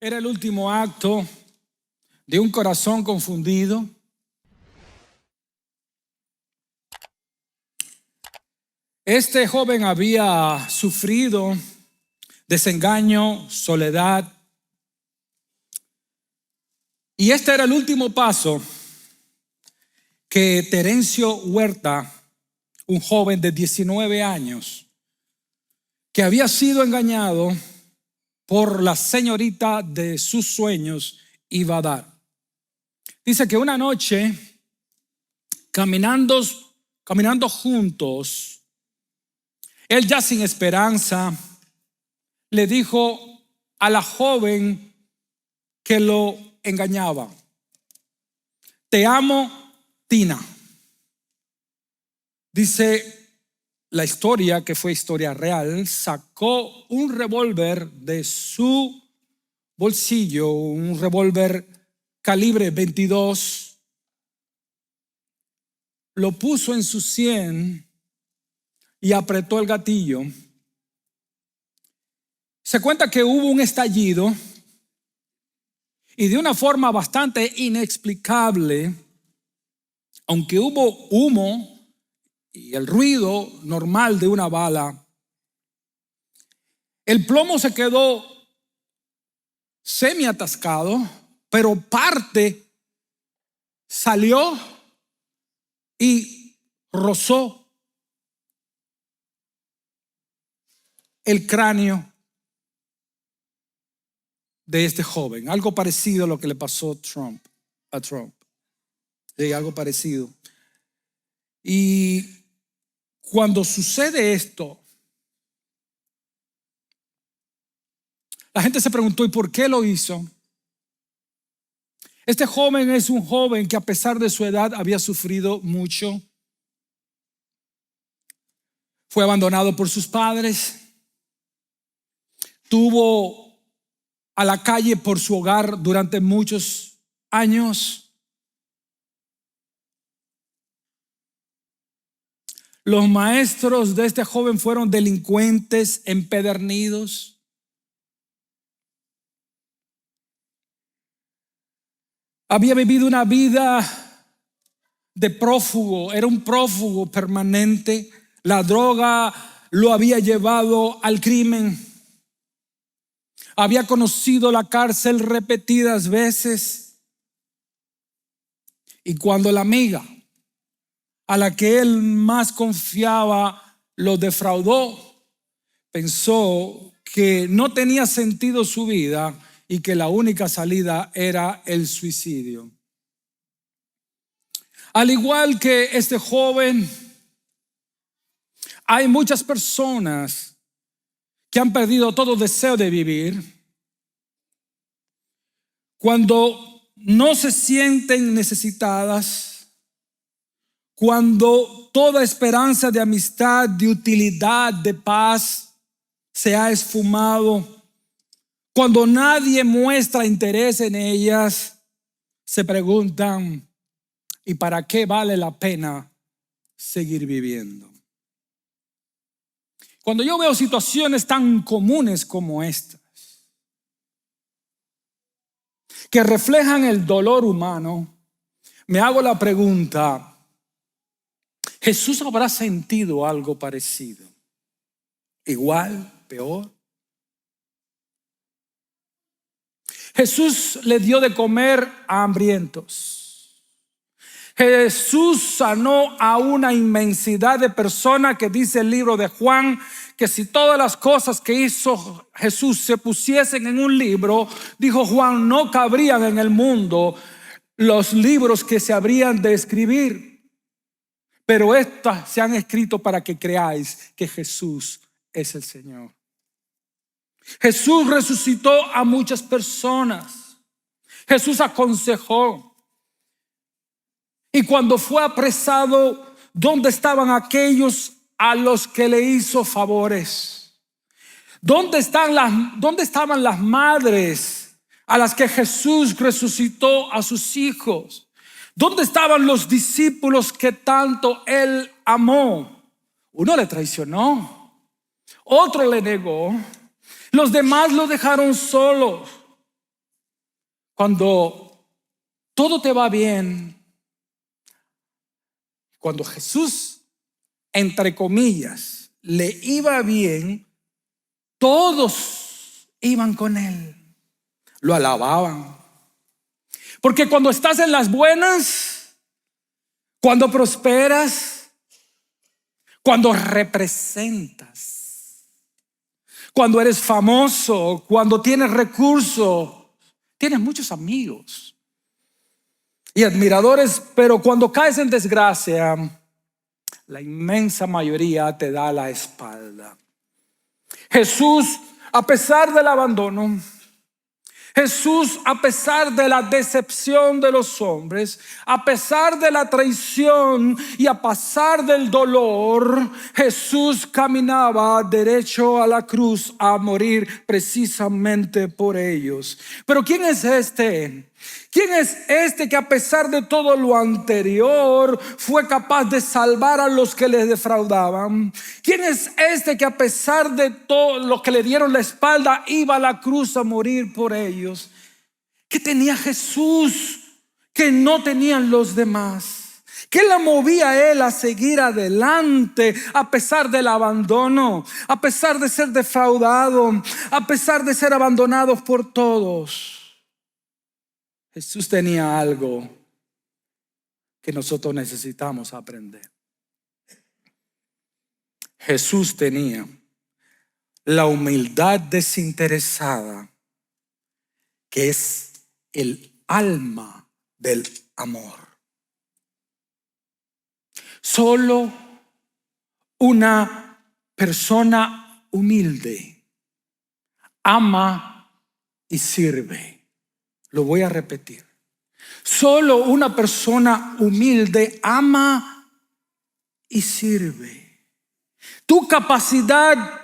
Era el último acto de un corazón confundido. Este joven había sufrido desengaño, soledad. Y este era el último paso que Terencio Huerta, un joven de 19 años, que había sido engañado por la señorita de sus sueños, iba a dar. Dice que una noche, caminando juntos, él ya sin esperanza, le dijo a la joven que lo engañaba: te amo, Tina. Dice la historia, que fue historia real, sacó un revólver de su bolsillo, un revólver calibre 22, lo puso en su sien y apretó el gatillo. Se cuenta que hubo un estallido y de una forma bastante inexplicable, aunque hubo humo y el ruido normal de una bala, el plomo se quedó semi atascado, pero parte salió y rozó el cráneo de este joven. Algo parecido a lo que le pasó a Trump. Sí, algo parecido. Y cuando sucede esto, la gente se preguntó: ¿y por qué lo hizo? Este joven es un joven que, a pesar de su edad, había sufrido mucho. Fue abandonado por sus padres. Tuvo a la calle por su hogar durante muchos años. Los maestros de este joven fueron delincuentes empedernidos. Había vivido una vida de prófugo, era un prófugo permanente. La droga lo había llevado al crimen. Había conocido la cárcel repetidas veces. Y cuando la amiga a la que él más confiaba lo defraudó, pensó que no tenía sentido su vida y que la única salida era el suicidio. Al igual que este joven, hay muchas personas que han perdido todo deseo de vivir cuando no se sienten necesitadas, cuando toda esperanza de amistad, de utilidad, de paz se ha esfumado, cuando nadie muestra interés en ellas, se preguntan: ¿y para qué vale la pena seguir viviendo? Cuando yo veo situaciones tan comunes como estas, que reflejan el dolor humano, me hago la pregunta: ¿Jesús habrá sentido algo parecido? ¿Igual? ¿Peor? Jesús le dio de comer a hambrientos. Jesús sanó a una inmensidad de personas, que dice el libro de Juan que si todas las cosas que hizo Jesús se pusiesen en un libro, dijo Juan, no cabrían en el mundo los libros que se habrían de escribir. Pero estas se han escrito para que creáis que Jesús es el Señor. Jesús resucitó a muchas personas. Jesús aconsejó. Y cuando fue apresado, ¿dónde estaban aquellos a los que le hizo favores? ¿Dónde estaban las madres a las que Jesús resucitó a sus hijos? ¿Dónde estaban los discípulos que tanto él amó? Uno le traicionó, otro le negó, los demás lo dejaron solo. Cuando todo te va bien, cuando Jesús, entre comillas, le iba bien, todos iban con él, lo alababan. Porque cuando estás en las buenas, cuando prosperas, cuando representas, cuando eres famoso, cuando tienes recursos, tienes muchos amigos y admiradores, pero cuando caes en desgracia, la inmensa mayoría te da la espalda. Jesús, a pesar del abandono, Jesús, a pesar de la decepción de los hombres, a pesar de la traición y a pesar del dolor, Jesús caminaba derecho a la cruz a morir precisamente por ellos. Pero ¿quién es este? ¿Quién es este que a pesar de todo lo anterior fue capaz de salvar a los que le defraudaban? ¿Quién es este que a pesar de todo lo que le dieron la espalda iba a la cruz a morir por ellos? ¿Qué tenía Jesús que no tenían los demás? ¿Qué le movía a él a seguir adelante a pesar del abandono, a pesar de ser defraudado, a pesar de ser abandonados por todos? Jesús tenía algo que nosotros necesitamos aprender. Jesús tenía la humildad desinteresada, que es el alma del amor. Solo una persona humilde ama y sirve. Lo voy a repetir. Solo una persona humilde ama y sirve. Tu capacidad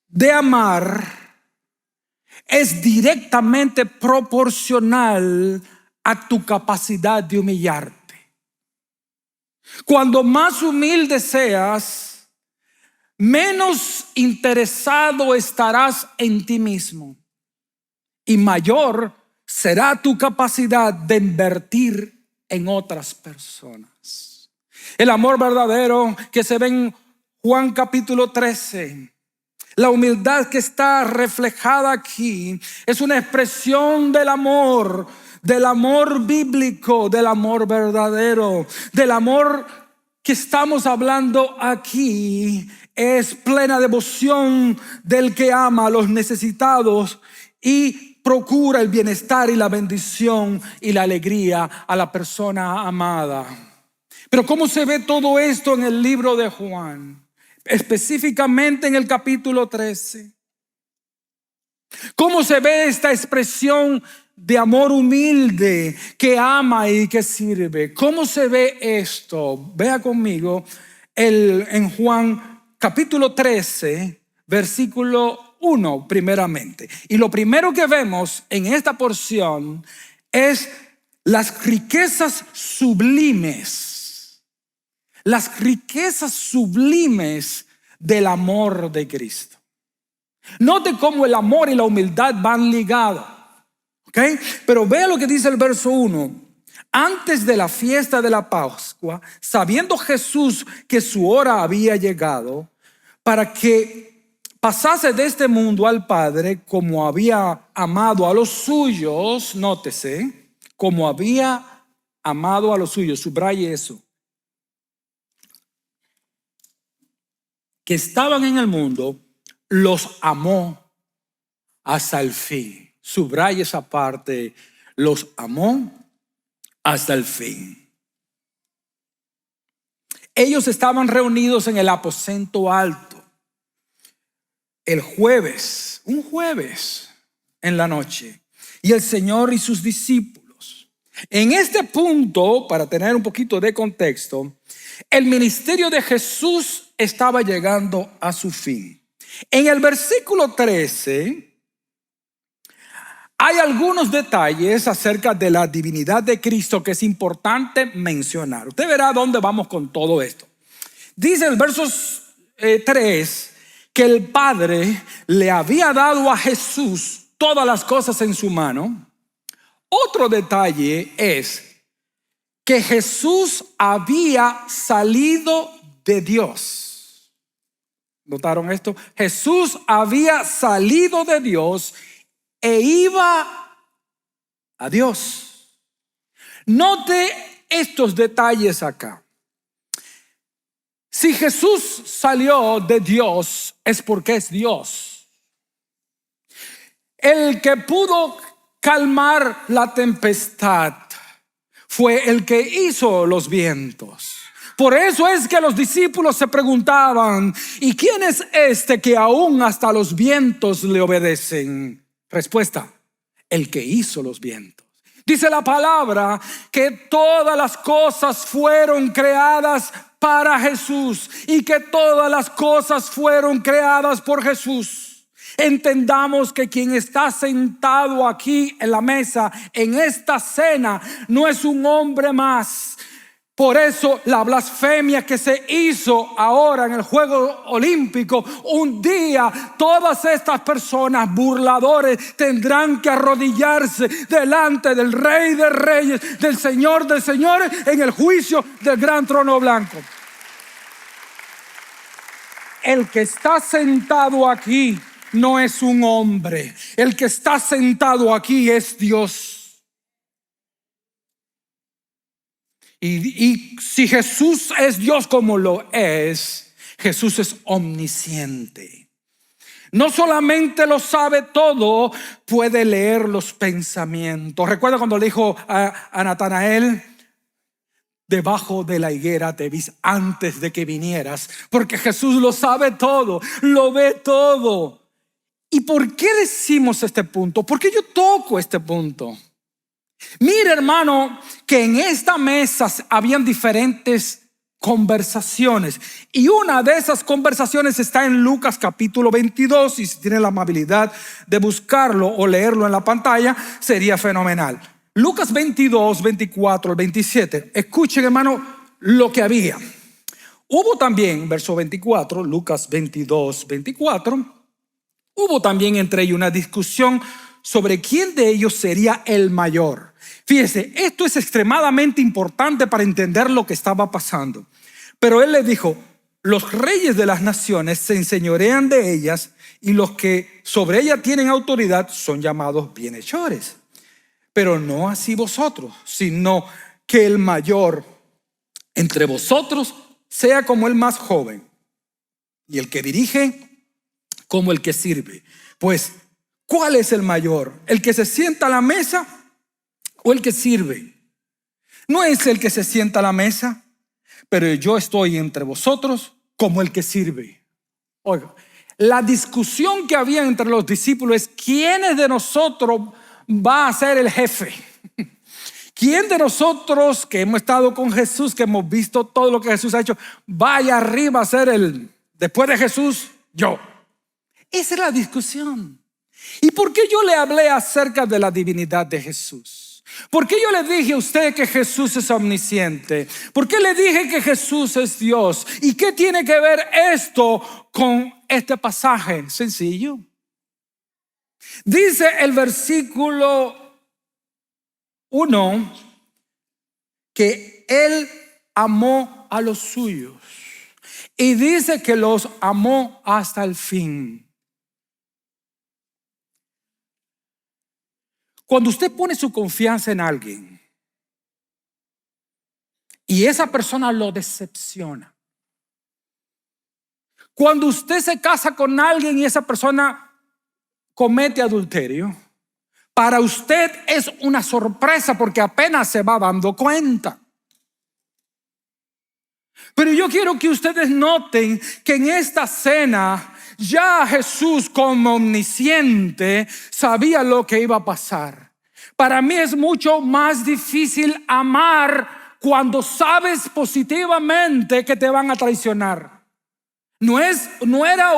de amar es directamente proporcional a tu capacidad de humillarte. Cuando más humilde seas, menos interesado estarás en ti mismo y mayor será tu capacidad de invertir en otras personas. El amor verdadero que se ve en Juan capítulo 13, la humildad que está reflejada aquí, es una expresión del amor bíblico, del amor verdadero, del amor que estamos hablando aquí. Es plena devoción del que ama a los necesitados y procura el bienestar y la bendición y la alegría a la persona amada. Pero ¿cómo se ve todo esto en el libro de Juan? Específicamente en el capítulo 13. ¿Cómo se ve esta expresión de amor humilde que ama y que sirve? ¿Cómo se ve esto? Vea conmigo en Juan capítulo 13, versículo 1 primeramente. Y lo primero que vemos en esta porción es las riquezas sublimes. Las riquezas sublimes del amor de Cristo. Note cómo el amor y la humildad van ligados. ¿Okay? Pero vea lo que dice el verso 1. Antes de la fiesta de la Pascua, sabiendo Jesús que su hora había llegado, para que pasase de este mundo al Padre, como había amado a los suyos, nótese, como había amado a los suyos, subraye eso, que estaban en el mundo, los amó hasta el fin. Subraye esa parte, los amó hasta el fin. Ellos estaban reunidos en el aposento alto. Un jueves en la noche, y el Señor y sus discípulos. En este punto, para tener un poquito de contexto, el ministerio de Jesús estaba llegando a su fin. En el versículo 13 hay algunos detalles acerca de la divinidad de Cristo que es importante mencionar. Usted verá dónde vamos con todo esto. Dice el verso 3 que el Padre le había dado a Jesús todas las cosas en su mano. Otro detalle es que Jesús había salido de Dios. ¿Notaron esto? Jesús había salido de Dios e iba a Dios. Note estos detalles acá. Si Jesús salió de Dios es porque es Dios. El que pudo calmar la tempestad fue el que hizo los vientos. Por eso es que los discípulos se preguntaban: ¿y quién es este que aún hasta los vientos le obedecen? Respuesta: el que hizo los vientos. Dice la palabra que todas las cosas fueron creadas para Jesús y que todas las cosas fueron creadas por Jesús. Entendamos que quien está sentado aquí en la mesa, en esta cena, no es un hombre más. Por eso la blasfemia que se hizo ahora en el Juego Olímpico, un día todas estas personas burladores tendrán que arrodillarse delante del Rey de Reyes, del Señor de Señores, en el juicio del gran trono blanco. El que está sentado aquí no es un hombre. El que está sentado aquí es Dios. Y si Jesús es Dios como lo es, Jesús es omnisciente. No solamente lo sabe todo, puede leer los pensamientos. Recuerda cuando le dijo a Natanael: debajo de la higuera te vi antes de que vinieras. Porque Jesús lo sabe todo, lo ve todo. ¿Y por qué decimos este punto? ¿Por qué yo toco este punto? Mira, hermano, que en esta mesa habían diferentes conversaciones, y una de esas conversaciones está en Lucas capítulo 22, y si tienen la amabilidad de buscarlo o leerlo en la pantalla, sería fenomenal. Lucas 22, 24 al 27. Escuchen, hermano, lo que había. Hubo también, verso 24, Lucas 22, 24, hubo también entre ellos una discusión sobre quién de ellos sería el mayor. Fíjese, esto es extremadamente importante para entender lo que estaba pasando. Pero él le dijo: los reyes de las naciones se enseñorean de ellas, y los que sobre ellas tienen autoridad son llamados bienhechores. Pero no así vosotros, sino que el mayor entre vosotros sea como el más joven, y el que dirige como el que sirve. Pues, ¿cuál es el mayor? ¿El que se sienta a la mesa o el que sirve? No es el que se sienta a la mesa, pero yo estoy entre vosotros como el que sirve. Oiga, la discusión que había entre los discípulos es: ¿quién de nosotros va a ser el jefe? ¿Quién de nosotros que hemos estado con Jesús, que hemos visto todo lo que Jesús ha hecho, vaya arriba a ser después de Jesús, yo? Esa es la discusión. ¿Y por qué yo le hablé acerca de la divinidad de Jesús? ¿Por qué yo le dije a usted que Jesús es omnisciente? ¿Por qué le dije que Jesús es Dios? ¿Y qué tiene que ver esto con este pasaje? Sencillo. Dice el versículo 1 que Él amó a los suyos, y dice que los amó hasta el fin. Cuando usted pone su confianza en alguien y esa persona lo decepciona, cuando usted se casa con alguien y esa persona comete adulterio, para usted es una sorpresa porque apenas se va dando cuenta. Pero yo quiero que ustedes noten que en esta cena ya Jesús, como omnisciente, sabía lo que iba a pasar. Para mí es mucho más difícil amar cuando sabes positivamente que te van a traicionar. No era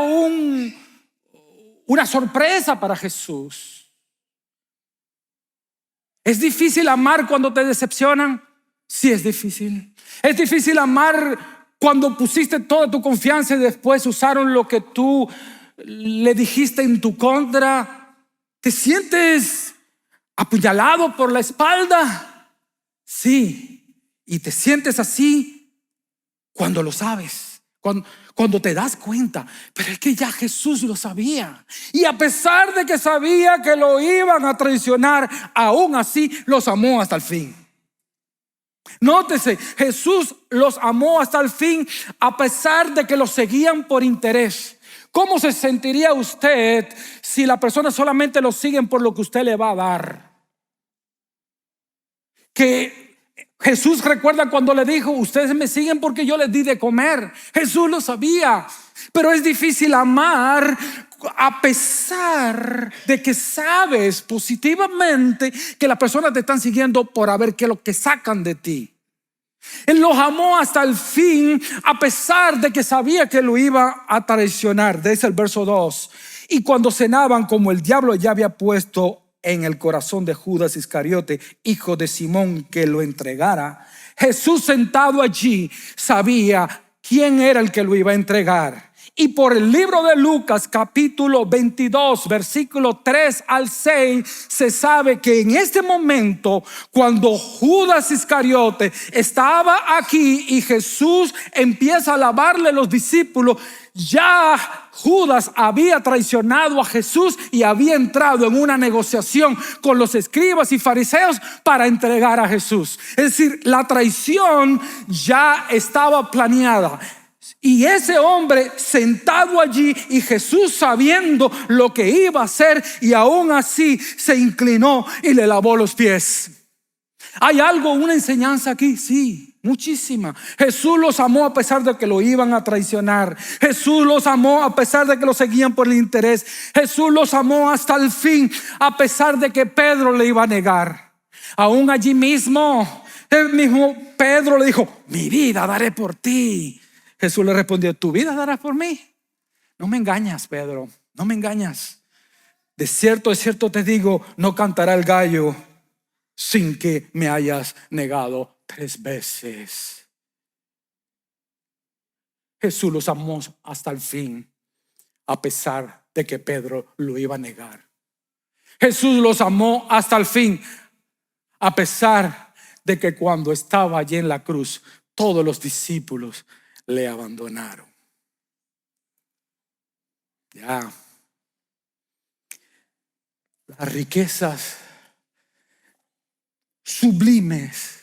una sorpresa para Jesús. ¿Es difícil amar cuando te decepcionan? Sí, es difícil. Es difícil amar cuando pusiste toda tu confianza y después usaron lo que tú le dijiste en tu contra. Te sientes apuñalado por la espalda. Sí, y te sientes así cuando lo sabes, cuando te das cuenta. Pero es que ya Jesús lo sabía, y a pesar de que sabía que lo iban a traicionar, aún así los amó hasta el fin. Nótese, Jesús los amó hasta el fin a pesar de que los seguían por interés. ¿Cómo se sentiría usted si la persona solamente lo siguen por lo que usted le va a dar? Que Jesús, recuerda cuando le dijo: ustedes me siguen porque yo les di de comer. Jesús lo sabía. Pero es difícil amar a pesar de que sabes positivamente que las personas te están siguiendo por a ver qué es lo que sacan de ti. Él los amó hasta el fin a pesar de que sabía que lo iba a traicionar. Dice el verso 2: y cuando cenaban, como el diablo ya había puesto en el corazón de Judas Iscariote, hijo de Simón, que lo entregara, Jesús, sentado allí, sabía quién era el que lo iba a entregar. Y por el libro de Lucas capítulo 22 versículo 3 al 6 se sabe que en este momento, cuando Judas Iscariote estaba aquí y Jesús empieza a alabarle los discípulos, ya Judas había traicionado a Jesús y había entrado en una negociación con los escribas y fariseos para entregar a Jesús. Es decir, la traición ya estaba planeada. Y ese hombre sentado allí, y Jesús sabiendo lo que iba a hacer, y aún así se inclinó y le lavó los pies. ¿Hay algo, una enseñanza aquí? Sí, muchísima. Jesús los amó a pesar de que lo iban a traicionar. Jesús los amó a pesar de que lo seguían por el interés. Jesús los amó hasta el fin a pesar de que Pedro le iba a negar. Aún allí mismo, el mismo Pedro le dijo: mi vida daré por ti. Jesús le respondió: ¿tu vida darás por mí? No me engañas, Pedro, no me engañas. De cierto te digo, no cantará el gallo sin que me hayas negado 3 veces. Jesús los amó hasta el fin a pesar de que Pedro lo iba a negar. Jesús los amó hasta el fin a pesar de que cuando estaba allí en la cruz, todos los discípulos le abandonaron. Ya. Las riquezas sublimes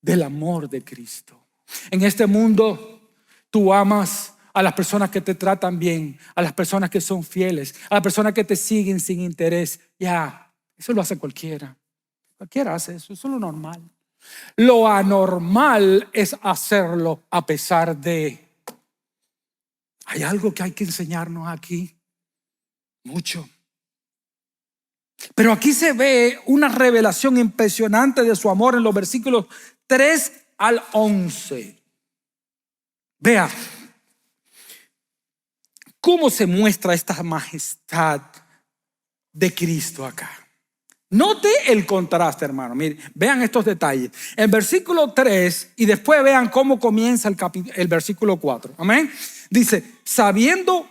del amor de Cristo. En este mundo tú amas a las personas que te tratan bien, a las personas que son fieles, a las personas que te siguen sin interés. Ya, eso lo hace cualquiera. Cualquiera hace eso, eso es lo normal. Lo anormal es hacerlo a pesar de. Hay algo que hay que enseñarnos aquí, mucho. Pero aquí se ve una revelación impresionante de su amor en los versículos 3 al 11. Vea cómo se muestra esta majestad de Cristo acá. Note el contraste, hermano. Miren, vean estos detalles. En versículo 3 y después vean cómo comienza el versículo 4. Amén. Dice: sabiendo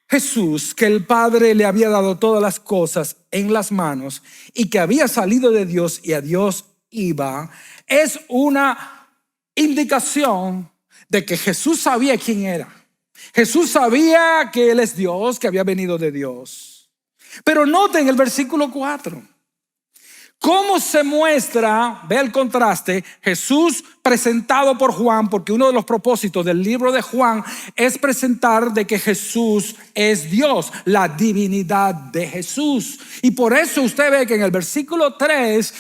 Jesús que el Padre le había dado todas las cosas en las manos y que había salido de Dios y a Dios iba, es una indicación de que Jesús sabía quién era. Jesús sabía que Él es Dios, que había venido de Dios. Pero noten el versículo 4. ¿Cómo se muestra? Ve el contraste. Jesús presentado por Juan, porque uno de los propósitos del libro de Juan es presentar de que Jesús es Dios, la divinidad de Jesús. Y por eso usted ve que en el versículo 3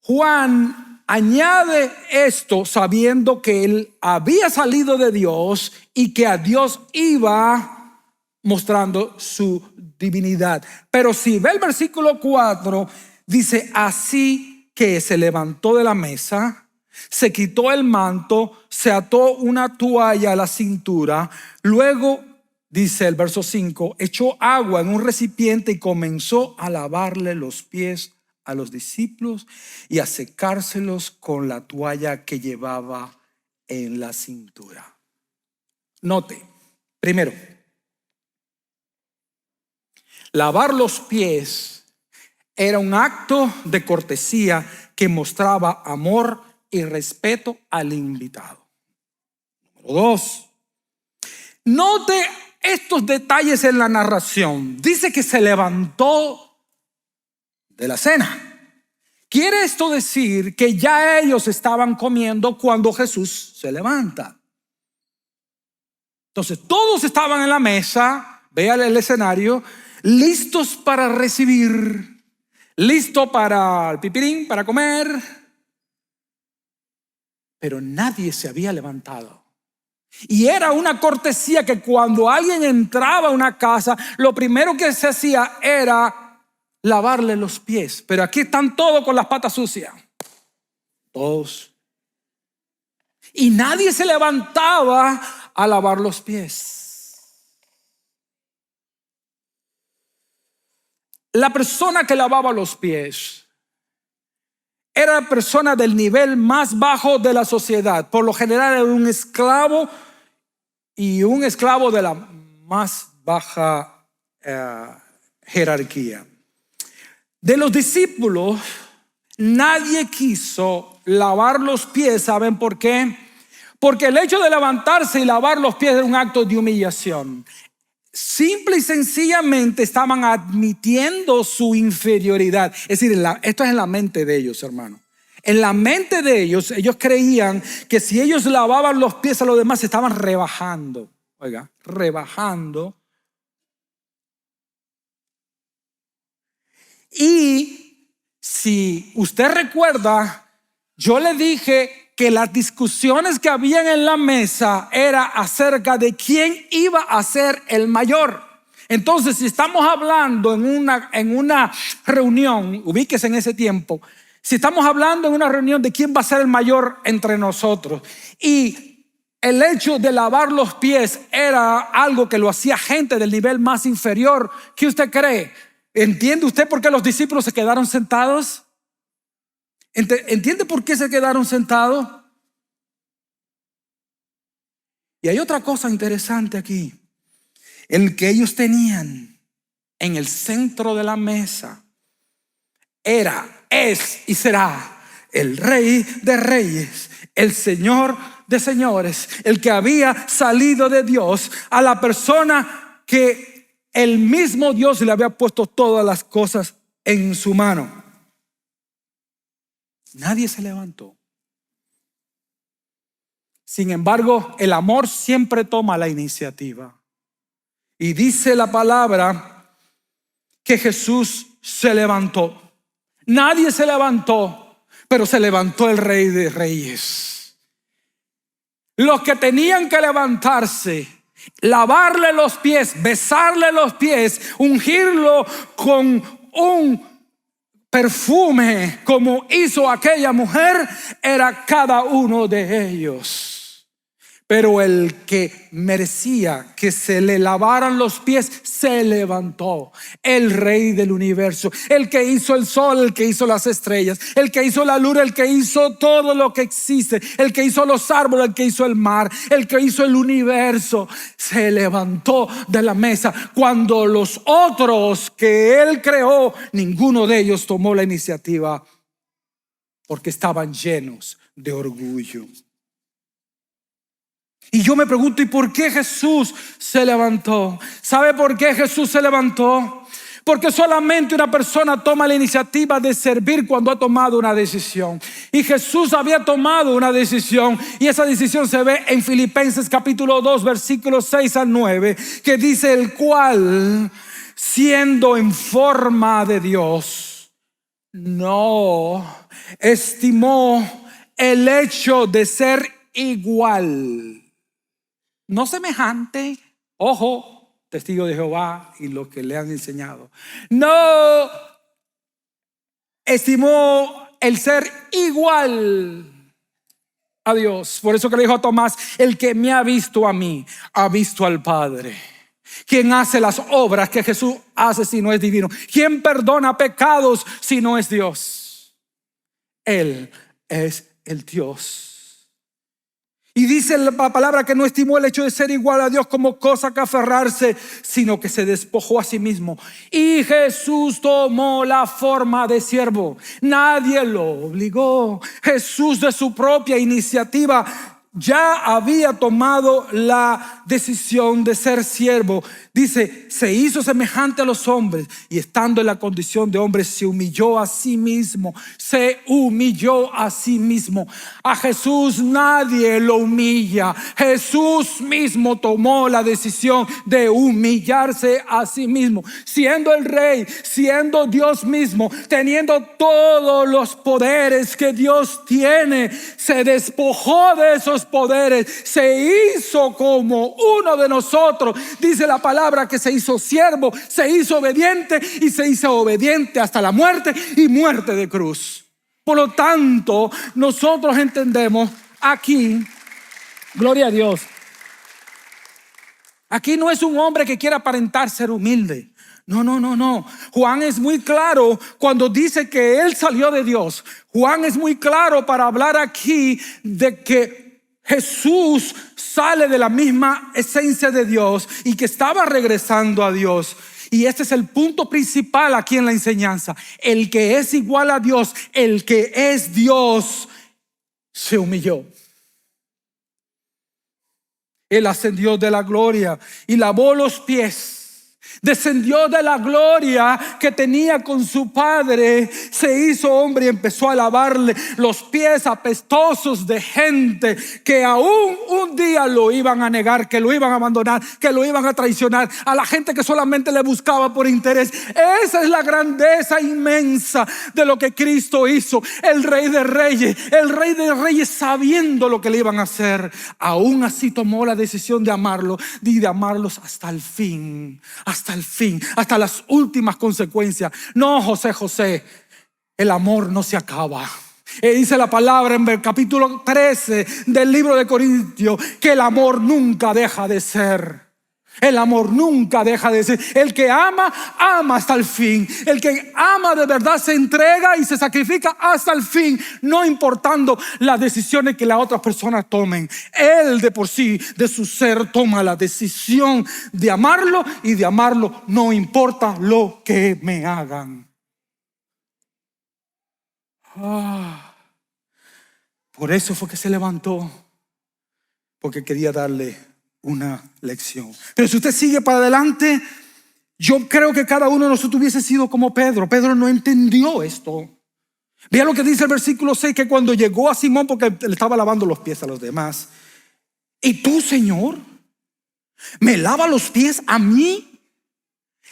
Juan añade esto, sabiendo que él había salido de Dios y que a Dios iba, mostrando su divinidad. Pero si ve el versículo 4, dice: así que se levantó de la mesa, se quitó el manto, se ató una toalla a la cintura, luego, dice el verso 5, echó agua en un recipiente y comenzó a lavarle los pies a los discípulos y a secárselos con la toalla que llevaba en la cintura. Note, primero, lavar los pies Era un acto de cortesía que mostraba amor y respeto al invitado. Número 2. Note estos detalles en la narración. Dice que se levantó de la cena. Quiere esto decir que ya ellos estaban comiendo cuando Jesús se levanta. Entonces todos estaban en la mesa, vean el escenario, listos para recibir, listo para el pipirín, para comer. Pero nadie se había levantado. Y era una cortesía que cuando alguien entraba a una casa, lo primero que se hacía era lavarle los pies. Pero aquí están todos con las patas sucias. Todos. Y nadie se levantaba a lavar los pies. La persona que lavaba los pies era la persona del nivel más bajo de la sociedad. Por lo general era un esclavo, y un esclavo de la más baja jerarquía. De los discípulos, nadie quiso lavar los pies. ¿Saben por qué? Porque el hecho de levantarse y lavar los pies era un acto de humillación. Simple y sencillamente estaban admitiendo su inferioridad. Es decir, esto es en la mente de ellos, hermano. En la mente de ellos creían que si ellos lavaban los pies a los demás, se estaban rebajando. Oiga, rebajando. Y si usted recuerda, yo le dije que las discusiones que habían en la mesa era acerca de quién iba a ser el mayor. Entonces, si estamos hablando en una reunión, ubíquese en ese tiempo. Si estamos hablando en una reunión de quién va a ser el mayor entre nosotros, y el hecho de lavar los pies era algo que lo hacía gente del nivel más inferior, ¿qué usted cree? ¿Entiende usted por qué los discípulos se quedaron sentados? ¿Entiende por qué se quedaron sentados? Y hay otra cosa interesante aquí. El que ellos tenían en el centro de la mesa es y será el Rey de Reyes, el Señor de señores, el que había salido de Dios, a la persona que el mismo Dios le había puesto todas las cosas en su mano. Nadie se levantó. Sin embargo, el amor siempre toma la iniciativa. Y dice la palabra que Jesús se levantó. Nadie se levantó, pero se levantó el Rey de Reyes. Los que tenían que levantarse, lavarle los pies, besarle los pies, ungirlo con un perfume como hizo aquella mujer, era cada uno de ellos. Pero el que merecía que se le lavaran los pies se levantó. El Rey del universo, el que hizo el sol, el que hizo las estrellas, el que hizo la luna, el que hizo todo lo que existe, el que hizo los árboles, el que hizo el mar, el que hizo el universo, se levantó de la mesa. Cuando los otros que él creó, ninguno de ellos tomó la iniciativa porque estaban llenos de orgullo. Y yo me pregunto, ¿y por qué Jesús se levantó? ¿Sabe por qué Jesús se levantó? Porque solamente una persona toma la iniciativa de servir cuando ha tomado una decisión. Y Jesús había tomado una decisión, y esa decisión se ve en Filipenses capítulo 2 versículos 6 al 9, que dice: el cual, siendo en forma de Dios, no estimó el hecho de ser igual, no semejante, ojo, testigo de Jehová y lo que le han enseñado, no estimó el ser igual a Dios. Por eso que le dijo a Tomás: el que me ha visto a mí, ha visto al Padre. ¿Quién hace las obras que Jesús hace si no es divino? ¿Quién perdona pecados si no es Dios? Él es el Dios. Y dice la palabra que no estimó el hecho de ser igual a Dios como cosa que aferrarse, sino que se despojó a sí mismo. Y Jesús tomó la forma de siervo. Nadie lo obligó. Jesús de su propia iniciativa ya había tomado la decisión de ser siervo. Dice, se hizo semejante a los hombres y estando en la condición de hombre se humilló a sí mismo. Se humilló a sí mismo. A Jesús nadie lo humilla. Jesús mismo tomó la decisión de humillarse a sí mismo. Siendo el rey, siendo Dios mismo, teniendo todos los poderes que Dios tiene, se despojó de esos poderes, se hizo como uno de nosotros. Dice la palabra que se hizo siervo, se hizo obediente y se hizo obediente hasta la muerte y muerte de cruz. Por lo tanto, nosotros entendemos aquí, gloria a Dios, aquí no es un hombre que quiera aparentar ser humilde. No. Juan es muy claro cuando dice que él salió de Dios. Juan es muy claro para hablar aquí de que Jesús sale de la misma esencia de Dios y que estaba regresando a Dios. Y este es el punto principal aquí en la enseñanza. El que es igual a Dios, el que es Dios, se humilló. Él ascendió de la gloria y lavó los pies. Descendió de la gloria que tenía con su Padre, se hizo hombre y empezó a lavarle los pies apestosos de gente que aún un día lo iban a negar, que lo iban a abandonar, que lo iban a traicionar, a la gente que solamente le buscaba por interés. Esa es la grandeza inmensa de lo que Cristo hizo. El Rey de Reyes sabiendo lo que le iban a hacer, aún así tomó la decisión de amarlo y de amarlos hasta el fin, hasta las últimas consecuencias. No, José, el amor no se acaba. Dice la palabra en el capítulo 13 del libro de Corintios que el amor nunca deja de ser. El amor nunca deja de ser. El que ama, ama hasta el fin. El que ama de verdad se entrega y se sacrifica hasta el fin, no importando las decisiones que las otras personas tomen. Él de por sí, de su ser, toma la decisión de amarlo y de amarlo no importa lo que me hagan. Por eso fue que se levantó, porque quería darle una lección. Pero si usted sigue para adelante, yo creo que cada uno de nosotros hubiese sido como Pedro. Pedro no entendió esto. Vea lo que dice el versículo 6, que cuando llegó a Simón, porque le estaba lavando los pies a los demás: ¿y tú, Señor, me lava los pies a mí?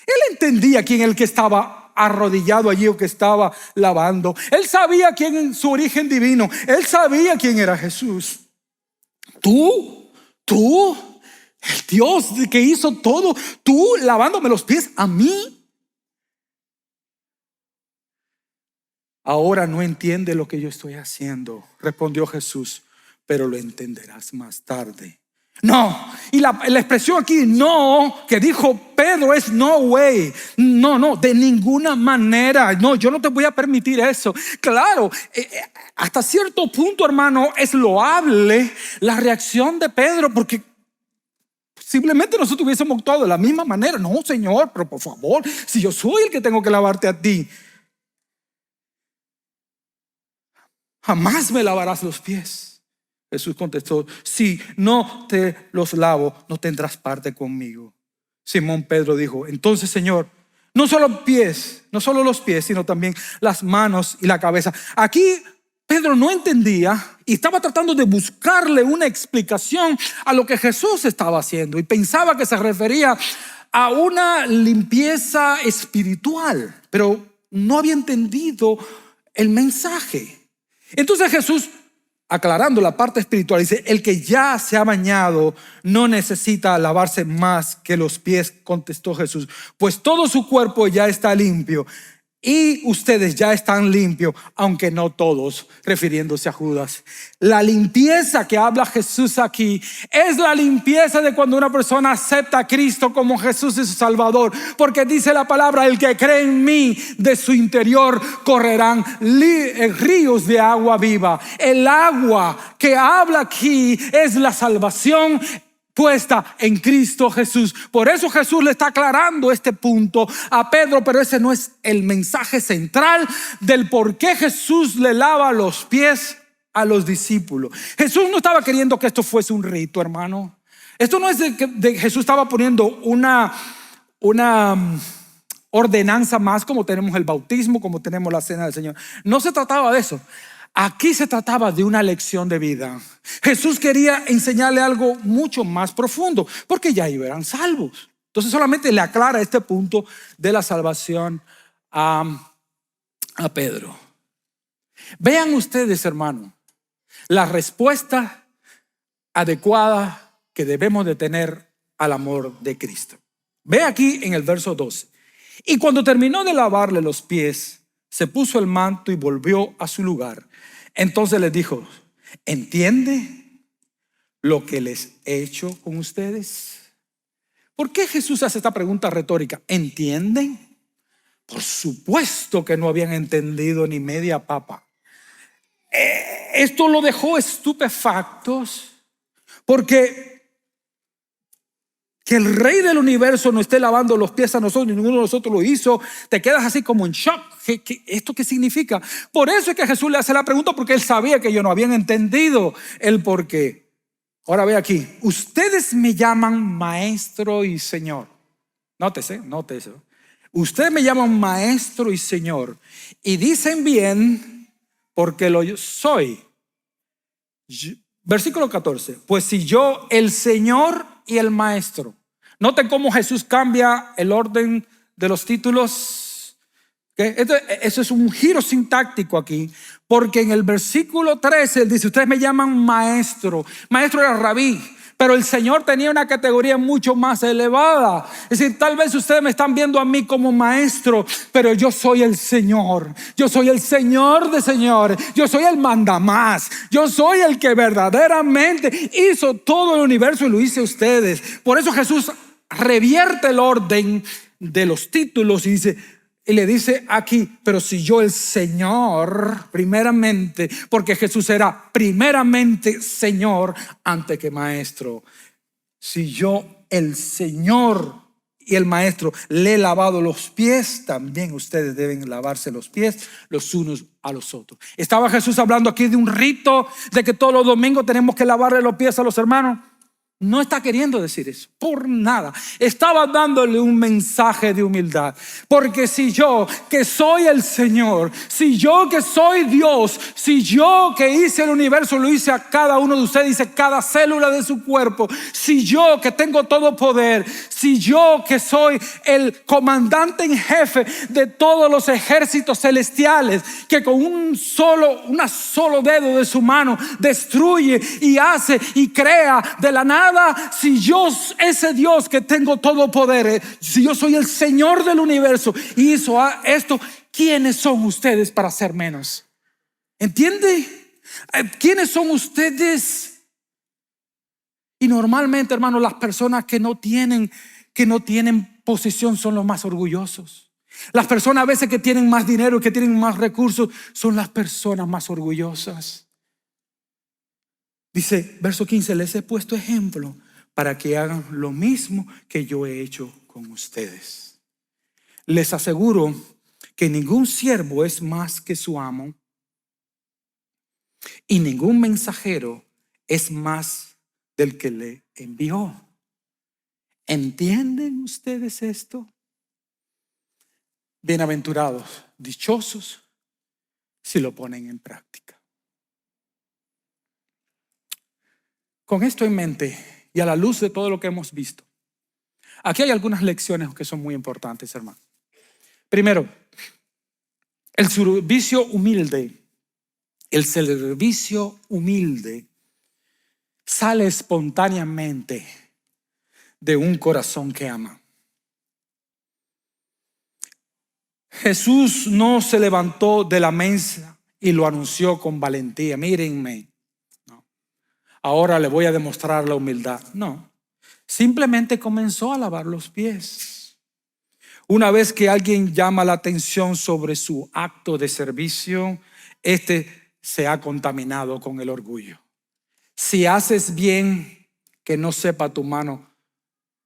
Él entendía quién el que estaba arrodillado allí o que estaba lavando. Él sabía quién en su origen divino. Él sabía quién era Jesús. Tú, el Dios que hizo todo, tú lavándome los pies a mí. Ahora no entiende lo que yo estoy haciendo, respondió Jesús, pero lo entenderás más tarde. No, y la expresión aquí no que dijo Pedro es no way. No, de ninguna manera. No, yo no te voy a permitir eso. Claro, hasta cierto punto, hermano, es loable la reacción de Pedro, porque simplemente nosotros hubiésemos actuado de la misma manera. No, Señor, pero por favor, si yo soy el que tengo que lavarte a ti, jamás me lavarás los pies. Jesús contestó: si no te los lavo, no tendrás parte conmigo. Simón Pedro dijo: entonces, Señor, no solo los pies, sino también las manos y la cabeza. Aquí Pedro no entendía y estaba tratando de buscarle una explicación a lo que Jesús estaba haciendo, y pensaba que se refería a una limpieza espiritual, pero no había entendido el mensaje. Entonces Jesús, aclarando la parte espiritual, dice: el que ya se ha bañado no necesita lavarse más que los pies, contestó Jesús, pues todo su cuerpo ya está limpio. y ustedes ya están limpios, aunque no todos, refiriéndose a Judas. La limpieza que habla Jesús aquí es la limpieza de cuando una persona acepta a Cristo como Jesús y su Salvador, porque dice la palabra: el que cree en mí, de su interior correrán ríos de agua viva. El agua que habla aquí es la salvación puesta en Cristo Jesús. Por eso Jesús le está aclarando este punto a Pedro, pero ese no es el mensaje central del por qué Jesús le lava los pies a los discípulos. Jesús no estaba queriendo que esto fuese un rito, hermano. Esto no es de que Jesús estaba poniendo una ordenanza más, como tenemos el bautismo, como tenemos la cena del Señor. No se trataba de eso. Aquí se trataba de una lección de vida. Jesús quería enseñarle algo mucho más profundo, porque ya ellos eran salvos. Entonces solamente le aclara este punto de la salvación a Pedro. Vean ustedes, hermano, la respuesta adecuada que debemos de tener al amor de Cristo. Ve aquí en el verso 12. Y cuando terminó de lavarle los pies, se puso el manto y volvió a su lugar. Entonces les dijo: ¿entiende lo que les he hecho con ustedes? ¿Por qué Jesús hace esta pregunta retórica? ¿Entienden? Por supuesto que no habían entendido ni media papa. Esto lo dejó estupefactos, porque que el Rey del universo nos esté lavando los pies a nosotros y ninguno de nosotros lo hizo, te quedas así como en shock. ¿Esto qué significa? Por eso es que Jesús le hace la pregunta, porque él sabía que ellos no habían entendido el por qué. Ahora ve aquí: ustedes me llaman maestro y señor. Nótese. Ustedes me llaman maestro y señor, y dicen bien, porque lo soy. Versículo 14. Pues si yo, el Señor y el Maestro. Noten cómo Jesús cambia el orden de los títulos. Eso es un giro sintáctico aquí, porque en el versículo 13 él dice: ustedes me llaman maestro. Maestro era rabí, pero el Señor tenía una categoría mucho más elevada. Es decir, tal vez ustedes me están viendo a mí como maestro, pero yo soy el Señor. Yo soy el Señor de señores. Yo soy el mandamás. Yo soy el que verdaderamente hizo todo el universo y lo hice ustedes. Por eso Jesús revierte el orden de los títulos y le dice aquí: pero si yo, el Señor, primeramente, porque Jesús era primeramente Señor antes que Maestro. Si yo, el Señor y el Maestro, le he lavado los pies, también ustedes deben lavarse los pies los unos a los otros. ¿Estaba Jesús hablando aquí de un rito, de que todos los domingos tenemos que lavarle los pies a los hermanos? No está queriendo decir eso, por nada. Estaba dándole un mensaje de humildad. Porque si yo, que soy el Señor, si yo que soy Dios, si yo que hice el universo, lo hice a cada uno de ustedes, hice cada célula de su cuerpo, si yo que tengo todo poder, si yo que soy el comandante en jefe de todos los ejércitos celestiales, que con un solo dedo de su mano destruye y hace y crea de la nada. Si yo, ese Dios que tengo todo poder, si yo soy el Señor del universo y hizo esto, ¿quiénes son ustedes para ser menos? ¿Entiende? ¿Quiénes son ustedes? Y normalmente, hermano, las personas que no tienen posición son los más orgullosos. Las personas a veces que tienen más dinero, que tienen más recursos, son las personas más orgullosas. Dice, verso 15: les he puesto ejemplo para que hagan lo mismo que yo he hecho con ustedes. Les aseguro que ningún siervo es más que su amo, y ningún mensajero es más del que le envió. ¿Entienden ustedes esto? Bienaventurados, dichosos, si lo ponen en práctica. Con esto en mente y a la luz de todo lo que hemos visto, aquí hay algunas lecciones que son muy importantes, hermano. Primero, el servicio humilde sale espontáneamente de un corazón que ama. Jesús no se levantó de la mesa y lo anunció con valentía. Mírenme, no. Ahora le voy a demostrar la humildad. No, simplemente comenzó a lavar los pies. Una vez que alguien llama la atención sobre su acto de servicio, este se ha contaminado con el orgullo. Si haces bien, que no sepa tu mano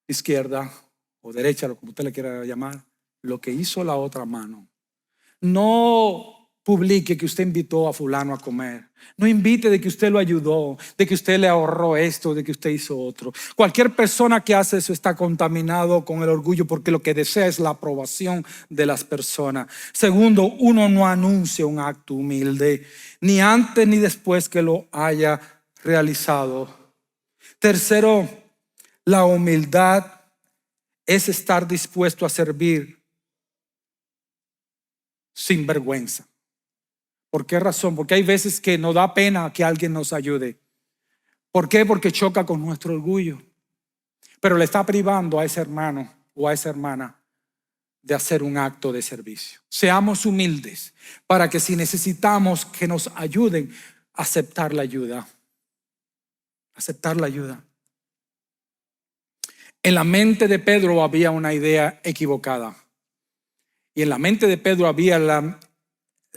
izquierda o derecha, como usted le quiera llamar, lo que hizo la otra mano. No publique que usted invitó a fulano a comer. No invite de que usted lo ayudó, de que usted le ahorró esto, de que usted hizo otro. Cualquier persona que hace eso está contaminado con el orgullo, porque lo que desea es la aprobación de las personas. Segundo, uno no anuncia un acto humilde, ni antes ni después que lo haya realizado. Tercero, la humildad es estar dispuesto a servir sin vergüenza. ¿Por qué razón? Porque hay veces que nos da pena que alguien nos ayude. ¿Por qué? Porque choca con nuestro orgullo. Pero le está privando a ese hermano o a esa hermana de hacer un acto de servicio. Seamos humildes para que si necesitamos que nos ayuden, aceptar la ayuda. Aceptar la ayuda. En la mente de Pedro había una idea equivocada. Y en la mente de Pedro había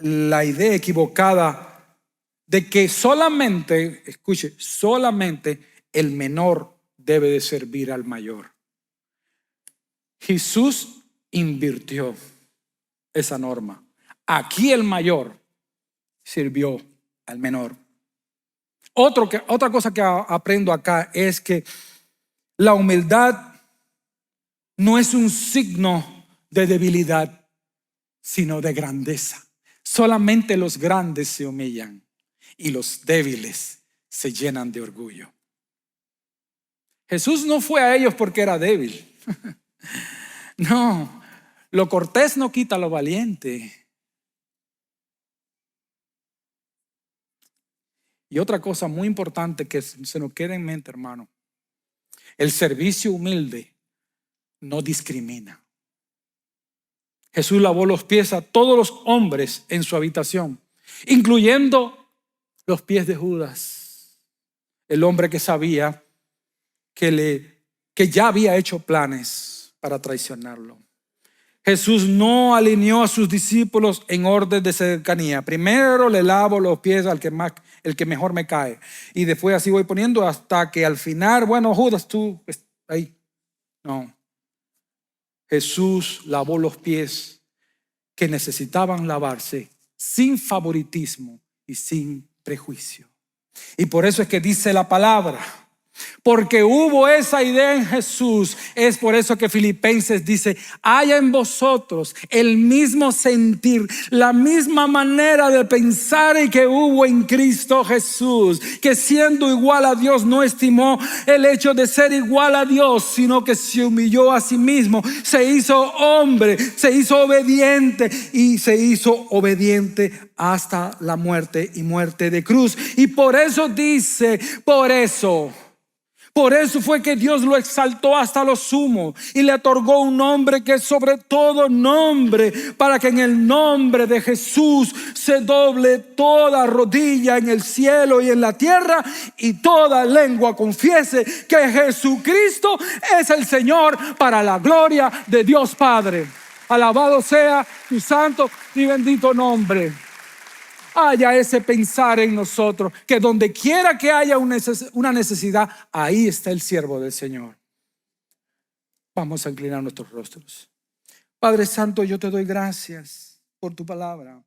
la idea equivocada de que solamente, escuche, solamente el menor debe de servir al mayor. Jesús invirtió esa norma. Aquí el mayor sirvió al menor. Otra cosa que aprendo acá es que la humildad no es un signo de debilidad, sino de grandeza. Solamente los grandes se humillan y los débiles se llenan de orgullo. Jesús no fue a ellos porque era débil. No, lo cortés no quita lo valiente. Y otra cosa muy importante que se nos quede en mente, hermano: el servicio humilde no discrimina. Jesús lavó los pies a todos los hombres en su habitación, incluyendo los pies de Judas, el hombre que sabía que ya había hecho planes para traicionarlo. Jesús no alineó a sus discípulos en orden de cercanía. Primero le lavo los pies al el que mejor me cae, y después así voy poniendo hasta que al final, bueno, Judas, tú ahí. No. Jesús lavó los pies que necesitaban lavarse sin favoritismo y sin prejuicio. Y por eso es que dice la palabra, porque hubo esa idea en Jesús. Es por eso que Filipenses dice: haya en vosotros el mismo sentir, la misma manera de pensar y que hubo en Cristo Jesús, que siendo igual a Dios no estimó el hecho de ser igual a Dios, sino que se humilló a sí mismo, se hizo hombre, se hizo obediente y se hizo obediente hasta la muerte y muerte de cruz. Y por eso dice, por eso fue que Dios lo exaltó hasta lo sumo y le otorgó un nombre que es sobre todo nombre, para que en el nombre de Jesús se doble toda rodilla en el cielo y en la tierra, y toda lengua confiese que Jesucristo es el Señor, para la gloria de Dios Padre. Alabado sea tu santo y bendito nombre. Haya ese pensar en nosotros, que donde quiera que haya una necesidad, ahí está el siervo del Señor. Vamos a inclinar nuestros rostros. Padre Santo, yo te doy gracias por tu palabra.